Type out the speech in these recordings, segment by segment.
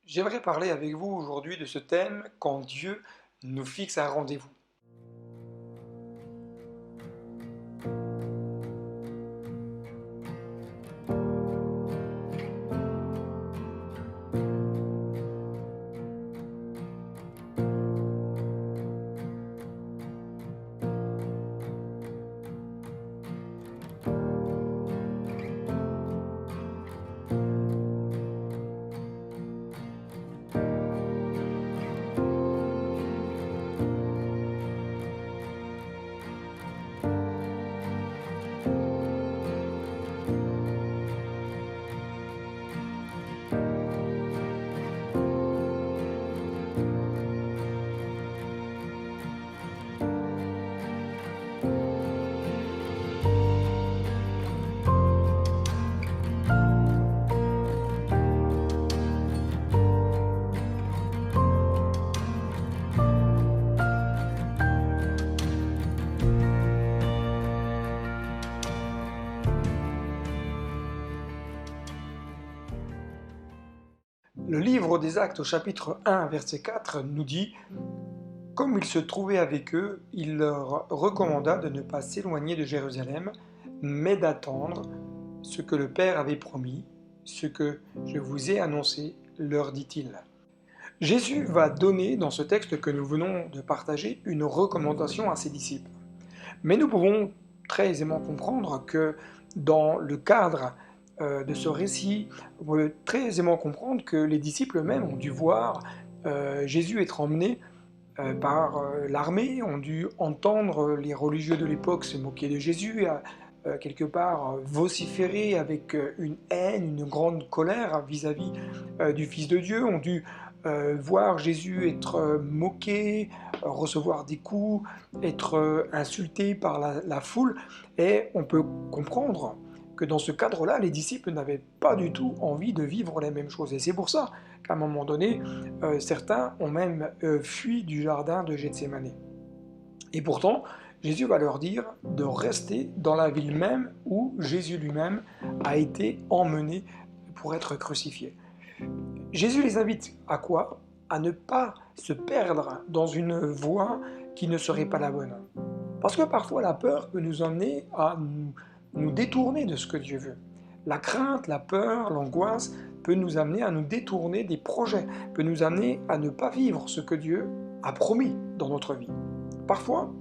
J'aimerais parler avec vous aujourd'hui de ce thème quand Dieu nous fixe un rendez-vous. Le livre des Actes au chapitre 1, verset 4 nous dit: Comme il se trouvait avec eux, il leur recommanda de ne pas s'éloigner de Jérusalem, mais d'attendre ce que le Père avait promis, ce que je vous ai annoncé, leur dit-il. Jésus va donner dans ce texte que nous venons de partager une recommandation à ses disciples. Mais nous pouvons très aisément comprendre que dans le cadre de ce récit, on peut très aisément comprendre que les disciples eux-mêmes ont dû voir Jésus être emmené par l'armée, ont dû entendre les religieux de l'époque se moquer de Jésus, quelque part vociférer avec une haine, une grande colère vis-à-vis du Fils de Dieu, ont dû voir Jésus être moqué, recevoir des coups, être insulté par la foule, et on peut comprendre que dans ce cadre-là, les disciples n'avaient pas du tout envie de vivre les mêmes choses. Et c'est pour ça qu'à un moment donné, certains ont même fui du jardin de Gethsémani. Et pourtant, Jésus va leur dire de rester dans la ville même où Jésus lui-même a été emmené pour être crucifié. Jésus les invite à quoi? À ne pas se perdre dans une voie qui ne serait pas la bonne. Parce que parfois la peur peut nous emmener à nous détourner de ce que Dieu veut. La crainte, la peur, l'angoisse peut nous amener à nous détourner des projets, peut nous amener à ne pas vivre ce que Dieu a promis dans notre vie. Parfois,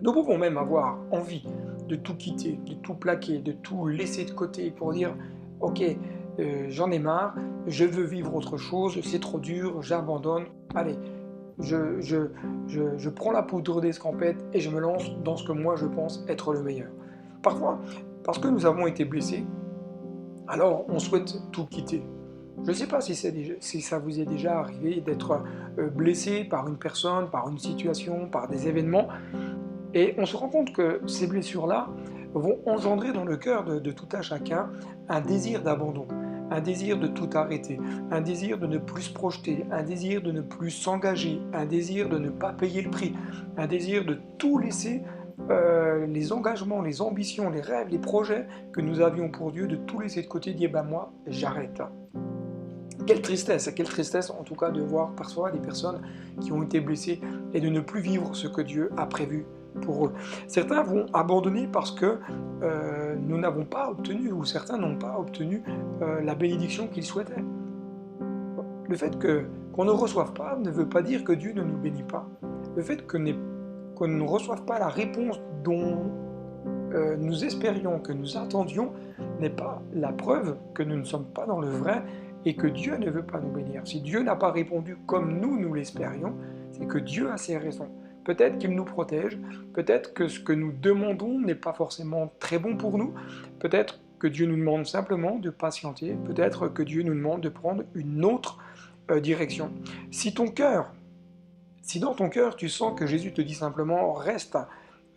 nous pouvons même avoir envie de tout quitter, de tout plaquer, de tout laisser de côté pour dire « Ok, j'en ai marre, je veux vivre autre chose, c'est trop dur, j'abandonne, allez, je prends la poudre d'escampette et je me lance dans ce que moi je pense être le meilleur. » Parfois, parce que nous avons été blessés, alors on souhaite tout quitter. Je ne sais pas si ça vous est déjà arrivé d'être blessé par une personne, par une situation, par des événements, et on se rend compte que ces blessures-là vont engendrer dans le cœur de tout un chacun un désir d'abandon, un désir de tout arrêter, un désir de ne plus se projeter, un désir de ne plus s'engager, un désir de ne pas payer le prix, un désir de tout laisser, les engagements, les ambitions, les rêves, les projets que nous avions pour Dieu, de tout laisser de côté, et dire ben moi j'arrête. Quelle tristesse en tout cas de voir parfois des personnes qui ont été blessées et de ne plus vivre ce que Dieu a prévu pour eux. Certains vont abandonner parce que nous n'avons pas obtenu, ou certains n'ont pas obtenu la bénédiction qu'ils souhaitaient. Le fait qu'on ne reçoive pas ne veut pas dire que Dieu ne nous bénit pas. Le fait qu'on ne reçoive pas la réponse dont nous espérions, que nous attendions, n'est pas la preuve que nous ne sommes pas dans le vrai et que Dieu ne veut pas nous bénir. Si Dieu n'a pas répondu comme nous l'espérions, c'est que Dieu a ses raisons. Peut-être qu'il nous protège, peut-être que ce que nous demandons n'est pas forcément très bon pour nous, peut-être que Dieu nous demande simplement de patienter, peut-être que Dieu nous demande de prendre une autre direction. Si dans ton cœur tu sens que Jésus te dit simplement « reste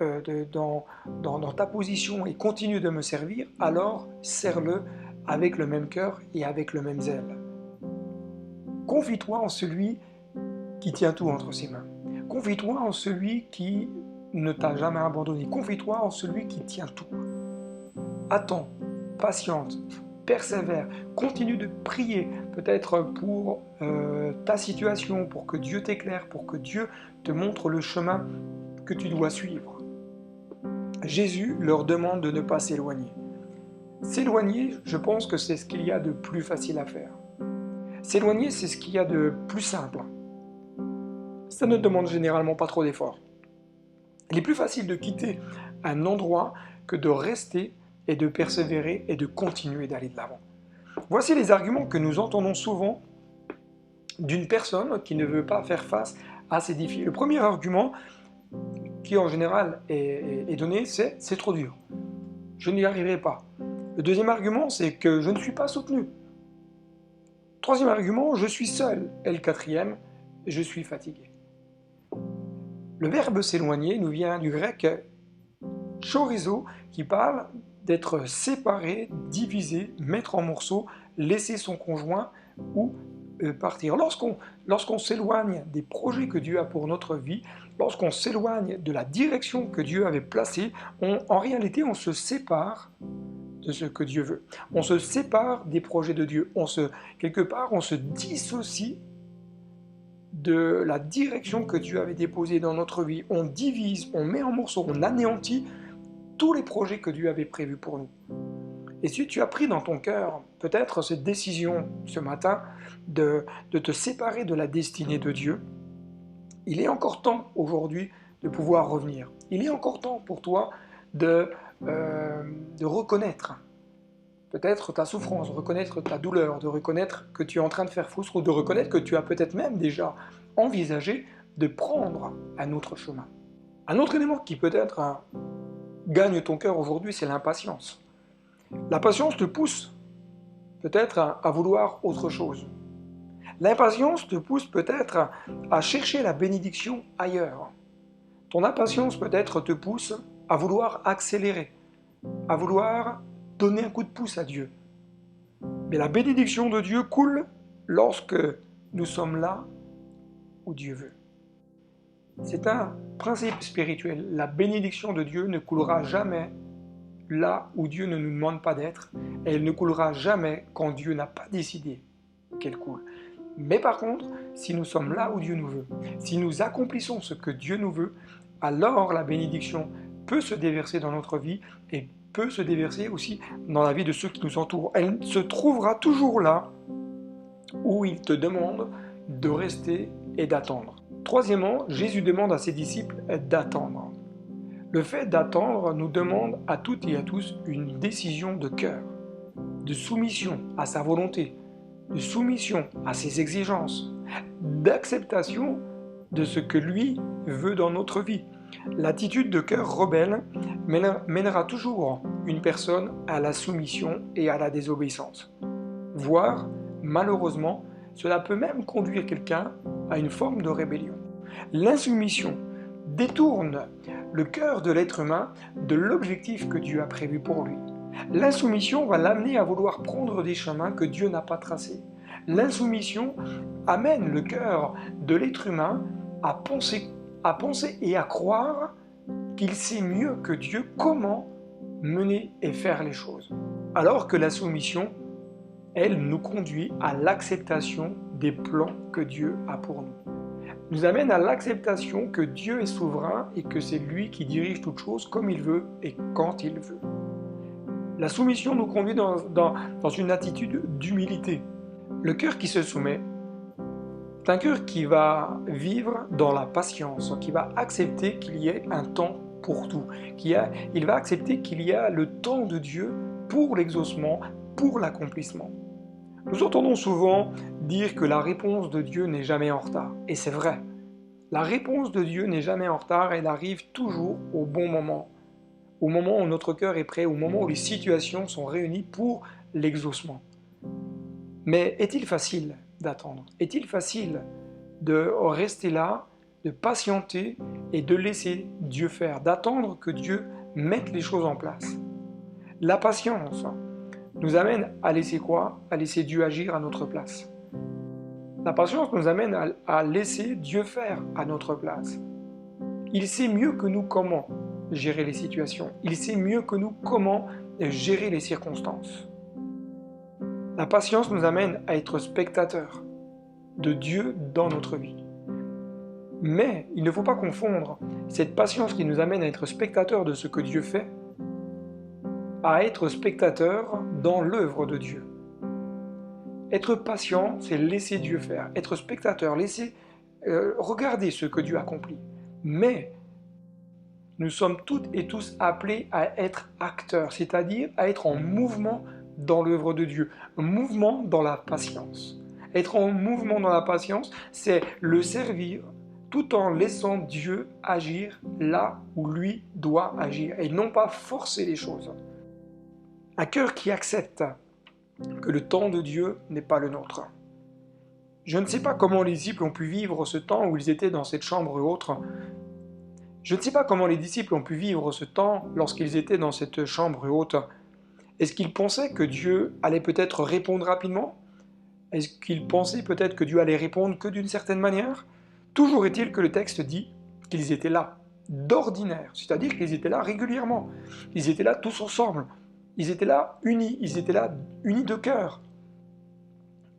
dans ta position et continue de me servir », alors sers-le avec le même cœur et avec le même zèle. Confie-toi en celui qui tient tout entre ses mains. Confie-toi en celui qui ne t'a jamais abandonné. Confie-toi en celui qui tient tout. Attends, patiente, persévère, continue de prier. peut-être pour ta situation, pour que Dieu t'éclaire, pour que Dieu te montre le chemin que tu dois suivre. Jésus leur demande de ne pas s'éloigner. S'éloigner, je pense que c'est ce qu'il y a de plus facile à faire. S'éloigner, c'est ce qu'il y a de plus simple. Ça ne demande généralement pas trop d'efforts. Il est plus facile de quitter un endroit que de rester et de persévérer et de continuer d'aller de l'avant. Voici les arguments que nous entendons souvent d'une personne qui ne veut pas faire face à ces défis. Le premier argument, qui en général est donné, c'est trop dur. Je n'y arriverai pas. Le deuxième argument, c'est que je ne suis pas soutenu. Troisième argument, je suis seul. Et le quatrième, je suis fatigué. Le verbe s'éloigner nous vient du grec chorizo, qui parle d'être séparé, divisé, mettre en morceaux, laisser son conjoint ou partir. Lorsqu'on s'éloigne des projets que Dieu a pour notre vie, lorsqu'on s'éloigne de la direction que Dieu avait placée, en réalité, on se sépare de ce que Dieu veut. On se sépare des projets de Dieu. Quelque part, on se dissocie de la direction que Dieu avait déposée dans notre vie. On divise, on met en morceaux, on anéantit tous les projets que Dieu avait prévus pour nous. Et si tu as pris dans ton cœur peut-être cette décision ce matin de te séparer de la destinée de Dieu, il est encore temps aujourd'hui de pouvoir revenir. Il est encore temps pour toi de reconnaître peut-être ta souffrance, de reconnaître ta douleur, de reconnaître que tu es en train de faire fausse route, de reconnaître que tu as peut-être même déjà envisagé de prendre un autre chemin. Un autre élément qui peut-être gagne ton cœur aujourd'hui, c'est l'impatience. L'impatience te pousse peut-être à vouloir autre chose. L'impatience te pousse peut-être à chercher la bénédiction ailleurs. Ton impatience peut-être te pousse à vouloir accélérer, à vouloir donner un coup de pouce à Dieu. Mais la bénédiction de Dieu coule lorsque nous sommes là où Dieu veut. C'est un principe spirituel. La bénédiction de Dieu ne coulera jamais là où Dieu ne nous demande pas d'être, et elle ne coulera jamais quand Dieu n'a pas décidé qu'elle coule. Mais par contre, si nous sommes là où Dieu nous veut, si nous accomplissons ce que Dieu nous veut, alors la bénédiction peut se déverser dans notre vie et peut se déverser aussi dans la vie de ceux qui nous entourent. Elle se trouvera toujours là où il te demande de rester et d'attendre. Troisièmement, Jésus demande à ses disciples d'attendre. Le fait d'attendre nous demande à toutes et à tous une décision de cœur, de soumission à sa volonté, de soumission à ses exigences, d'acceptation de ce que lui veut dans notre vie. L'attitude de cœur rebelle mènera toujours une personne à la soumission et à la désobéissance. Voire, malheureusement, cela peut même conduire quelqu'un à une forme de rébellion. L'insoumission détourne le cœur de l'être humain de l'objectif que Dieu a prévu pour lui. L'insoumission va l'amener à vouloir prendre des chemins que Dieu n'a pas tracés. L'insoumission amène le cœur de l'être humain à penser et à croire qu'il sait mieux que Dieu comment mener et faire les choses. Alors que la soumission, elle nous conduit à l'acceptation des plans que Dieu a pour nous. Nous amène à l'acceptation que Dieu est souverain et que c'est lui qui dirige toutes choses comme il veut et quand il veut. La soumission nous conduit dans une attitude d'humilité. Le cœur qui se soumet, c'est un cœur qui va vivre dans la patience, qui va accepter qu'il y ait un temps pour tout. Il va accepter qu'il y a le temps de Dieu pour l'exaucement, pour l'accomplissement. Nous entendons souvent dire que la réponse de Dieu n'est jamais en retard. Et c'est vrai. La réponse de Dieu n'est jamais en retard, elle arrive toujours au bon moment. Au moment où notre cœur est prêt, au moment où les situations sont réunies pour l'exaucement. Mais est-il facile d'attendre? Est-il facile de rester là, de patienter et de laisser Dieu faire, d'attendre que Dieu mette les choses en place? La patience nous amène à laisser quoi? À laisser Dieu agir à notre place. La patience nous amène à laisser Dieu faire à notre place. Il sait mieux que nous comment gérer les situations. Il sait mieux que nous comment gérer les circonstances. La patience nous amène à être spectateurs de Dieu dans notre vie. Mais il ne faut pas confondre cette patience qui nous amène à être spectateurs de ce que Dieu fait, à être spectateurs dans l'œuvre de Dieu. Être patient, c'est laisser Dieu faire. Être spectateur, laisser regarder ce que Dieu accomplit. Mais nous sommes toutes et tous appelés à être acteurs, c'est-à-dire à être en mouvement dans l'œuvre de Dieu, un mouvement dans la patience. Être en mouvement dans la patience, c'est le servir tout en laissant Dieu agir là où lui doit agir et non pas forcer les choses. Un cœur qui accepte que le temps de Dieu n'est pas le nôtre. Je ne sais pas comment les disciples ont pu vivre ce temps où ils étaient dans cette chambre haute. Je ne sais pas comment les disciples ont pu vivre ce temps lorsqu'ils étaient dans cette chambre haute. Est-ce qu'ils pensaient que Dieu allait peut-être répondre rapidement? Est-ce qu'ils pensaient peut-être que Dieu allait répondre que d'une certaine manière? Toujours est-il que le texte dit qu'ils étaient là, d'ordinaire, c'est-à-dire qu'ils étaient là régulièrement. Ils étaient là tous ensemble. Ils étaient là unis, ils étaient là unis de cœur.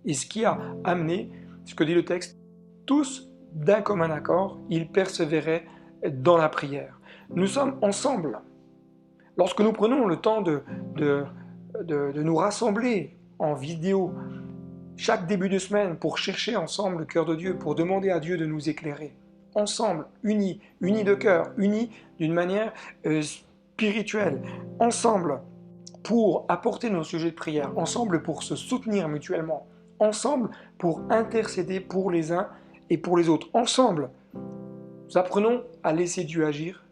Et ce qui a amené, ce que dit le texte, tous d'un commun accord, ils persévéraient dans la prière. Nous sommes ensemble. Lorsque nous prenons le temps de nous rassembler en vidéo chaque début de semaine pour chercher ensemble le cœur de Dieu, pour demander à Dieu de nous éclairer, ensemble, unis, unis de cœur, unis d'une manière spirituelle, ensemble pour apporter nos sujets de prière, ensemble pour se soutenir mutuellement, ensemble pour intercéder pour les uns et pour les autres, ensemble. Nous apprenons à laisser Dieu agir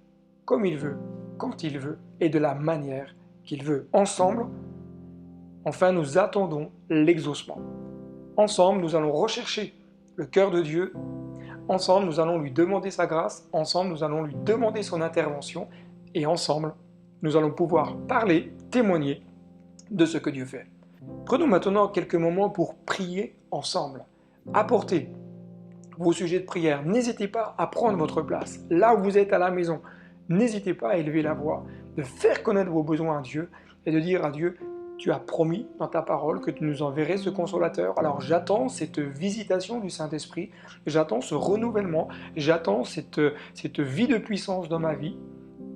comme il veut, quand il veut et de la manière qu'il veut. Ensemble, enfin, nous attendons l'exaucement. Ensemble, nous allons rechercher le cœur de Dieu. Ensemble, nous allons lui demander sa grâce. Ensemble, nous allons lui demander son intervention. Et ensemble, nous allons pouvoir parler, témoigner de ce que Dieu fait. Prenons maintenant quelques moments pour prier ensemble. Apportez vos sujets de prière. N'hésitez pas à prendre votre place. Là où vous êtes à la maison, n'hésitez pas à élever la voix, de faire connaître vos besoins à Dieu et de dire à Dieu, tu as promis dans ta parole que tu nous enverrais ce consolateur. Alors j'attends cette visitation du Saint-Esprit, j'attends ce renouvellement, j'attends cette vie de puissance dans ma vie,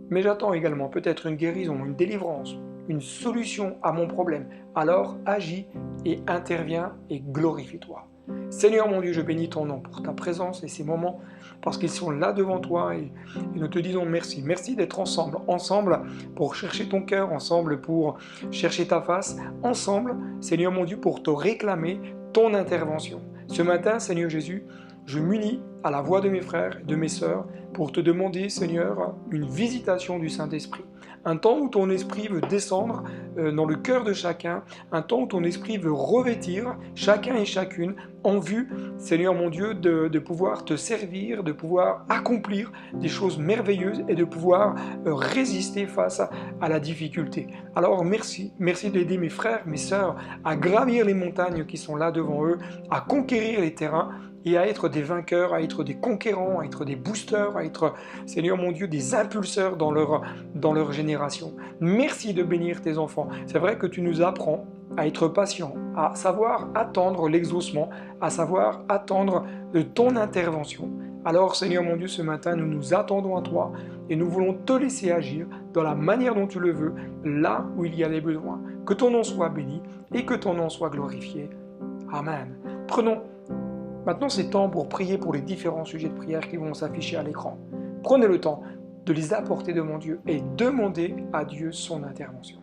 mais j'attends également peut-être une guérison, une délivrance, une solution à mon problème. Alors agis et interviens et glorifie-toi. Seigneur mon Dieu, je bénis ton nom pour ta présence et ces moments, parce qu'ils sont là devant toi et nous te disons merci. Merci d'être ensemble, ensemble pour chercher ton cœur, ensemble pour chercher ta face, ensemble, Seigneur mon Dieu, pour te réclamer ton intervention. Ce matin, Seigneur Jésus, je m'unis à la voix de mes frères et de mes sœurs pour te demander, Seigneur, une visitation du Saint-Esprit. Un temps où ton esprit veut descendre dans le cœur de chacun, un temps où ton esprit veut revêtir chacun et chacune en vue, Seigneur mon Dieu, de pouvoir te servir, de pouvoir accomplir des choses merveilleuses et de pouvoir résister face à la difficulté. Alors merci d'aider mes frères, mes sœurs à gravir les montagnes qui sont là devant eux, à conquérir les terrains et à être des vainqueurs, à être des conquérants, à être des boosters, à être, Seigneur mon Dieu, des impulseurs dans leur génération. Merci de bénir tes enfants. C'est vrai que tu nous apprends à être patients, à savoir attendre l'exaucement, à savoir attendre de ton intervention. Alors, Seigneur mon Dieu, ce matin, nous nous attendons à toi et nous voulons te laisser agir dans la manière dont tu le veux, là où il y a des besoins. Que ton nom soit béni et que ton nom soit glorifié. Amen. Prenons maintenant c'est temps pour prier pour les différents sujets de prière qui vont s'afficher à l'écran. Prenez le temps de les apporter devant Dieu et demandez à Dieu son intervention.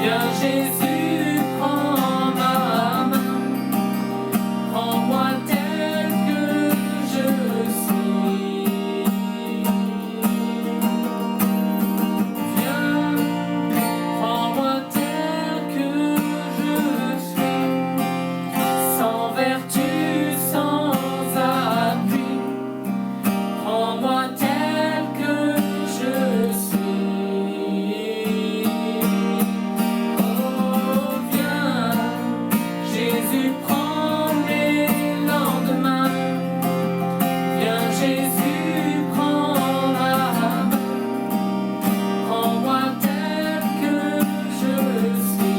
Viens Jésus, prends ma main, prends-moi tel que je suis. Viens, prends-moi tel que je suis, sans vertu, sans appui. Prends-moi tel que je suis. Oh, viens, Jésus, prends mes lendemains. Viens, Jésus, prends ma main. Prends-moi tel que je suis.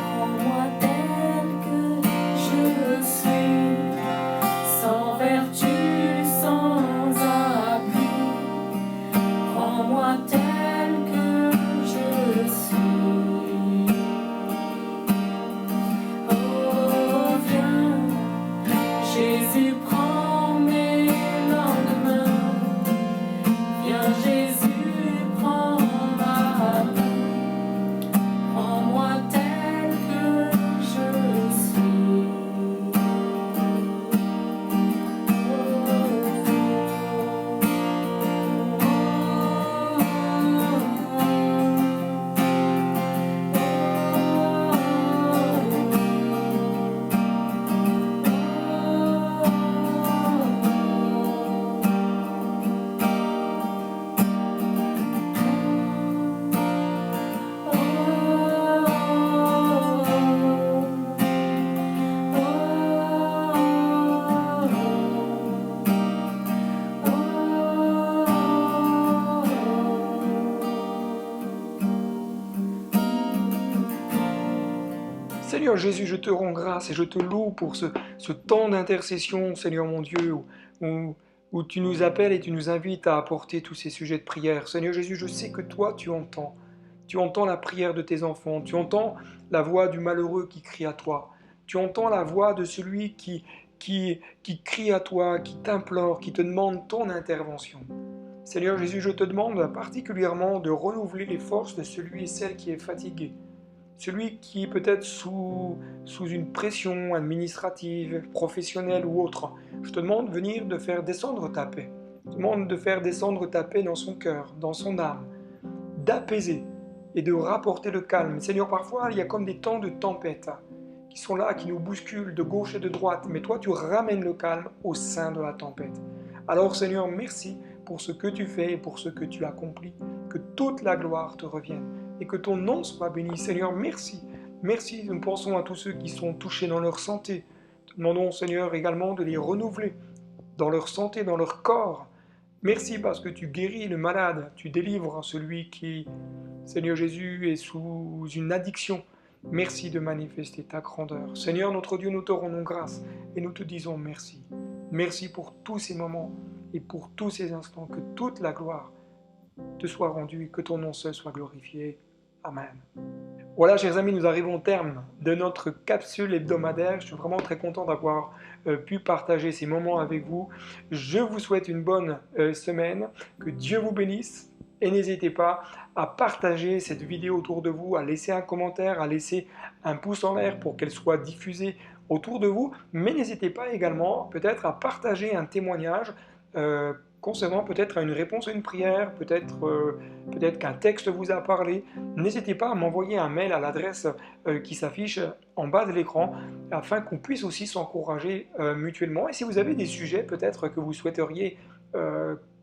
Prends-moi tel que je suis, sans vertu, sans appui. Prends-moi tel que je suis. Oh, viens, Jésus, prends mes lendemains. Viens, Jésus, prends ma main. Prends-moi tel que je suis. Seigneur Jésus, je te rends grâce et je te loue pour ce temps d'intercession, Seigneur mon Dieu, où tu nous appelles et tu nous invites à apporter tous ces sujets de prière. Seigneur Jésus, je sais que toi, tu entends. Tu entends la prière de tes enfants, tu entends la voix du malheureux qui crie à toi. Tu entends la voix de celui qui crie à toi, qui t'implore, qui te demande ton intervention. Seigneur Jésus, je te demande particulièrement de renouveler les forces de celui et celle qui est fatigué. Celui qui est peut-être sous une pression administrative, professionnelle ou autre. Je te demande de venir de faire descendre ta paix. Je te demande de faire descendre ta paix dans son cœur, dans son âme, d'apaiser et de rapporter le calme. Seigneur, parfois, il y a comme des temps de tempête qui sont là, qui nous bousculent de gauche et de droite. Mais toi, tu ramènes le calme au sein de la tempête. Alors, Seigneur, merci pour ce que tu fais et pour ce que tu accomplis. Que toute la gloire te revienne et que ton nom soit béni. Seigneur, merci. Merci, nous pensons à tous ceux qui sont touchés dans leur santé. Nous demandons, Seigneur, également de les renouveler dans leur santé, dans leur corps. Merci parce que tu guéris le malade, tu délivres celui qui, Seigneur Jésus, est sous une addiction. Merci de manifester ta grandeur. Seigneur, notre Dieu, nous te rendons grâce et nous te disons merci. Merci pour tous ces moments et pour tous ces instants, que toute la gloire te soit rendue et que ton nom seul soit glorifié. Amen. Voilà, chers amis, nous arrivons au terme de notre capsule hebdomadaire. Je suis vraiment très content d'avoir pu partager ces moments avec vous. Je vous souhaite une bonne semaine, que Dieu vous bénisse et n'hésitez pas à partager cette vidéo autour de vous, à laisser un commentaire, à laisser un pouce en l'air pour qu'elle soit diffusée autour de vous, mais n'hésitez pas également peut-être à partager un témoignage concernant peut-être une réponse à une prière, peut-être qu'un texte vous a parlé. N'hésitez pas à m'envoyer un mail à l'adresse qui s'affiche en bas de l'écran afin qu'on puisse aussi s'encourager mutuellement. Et si vous avez des sujets peut-être que vous souhaiteriez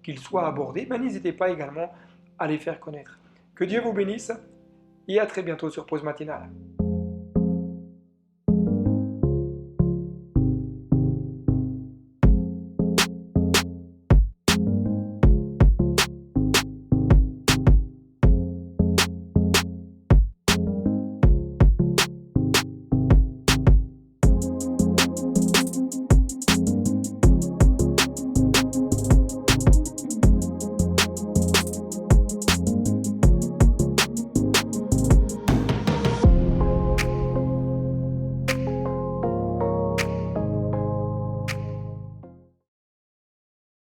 qu'ils soient abordés, n'hésitez pas également à les faire connaître. Que Dieu vous bénisse et à très bientôt sur Pause Matinale.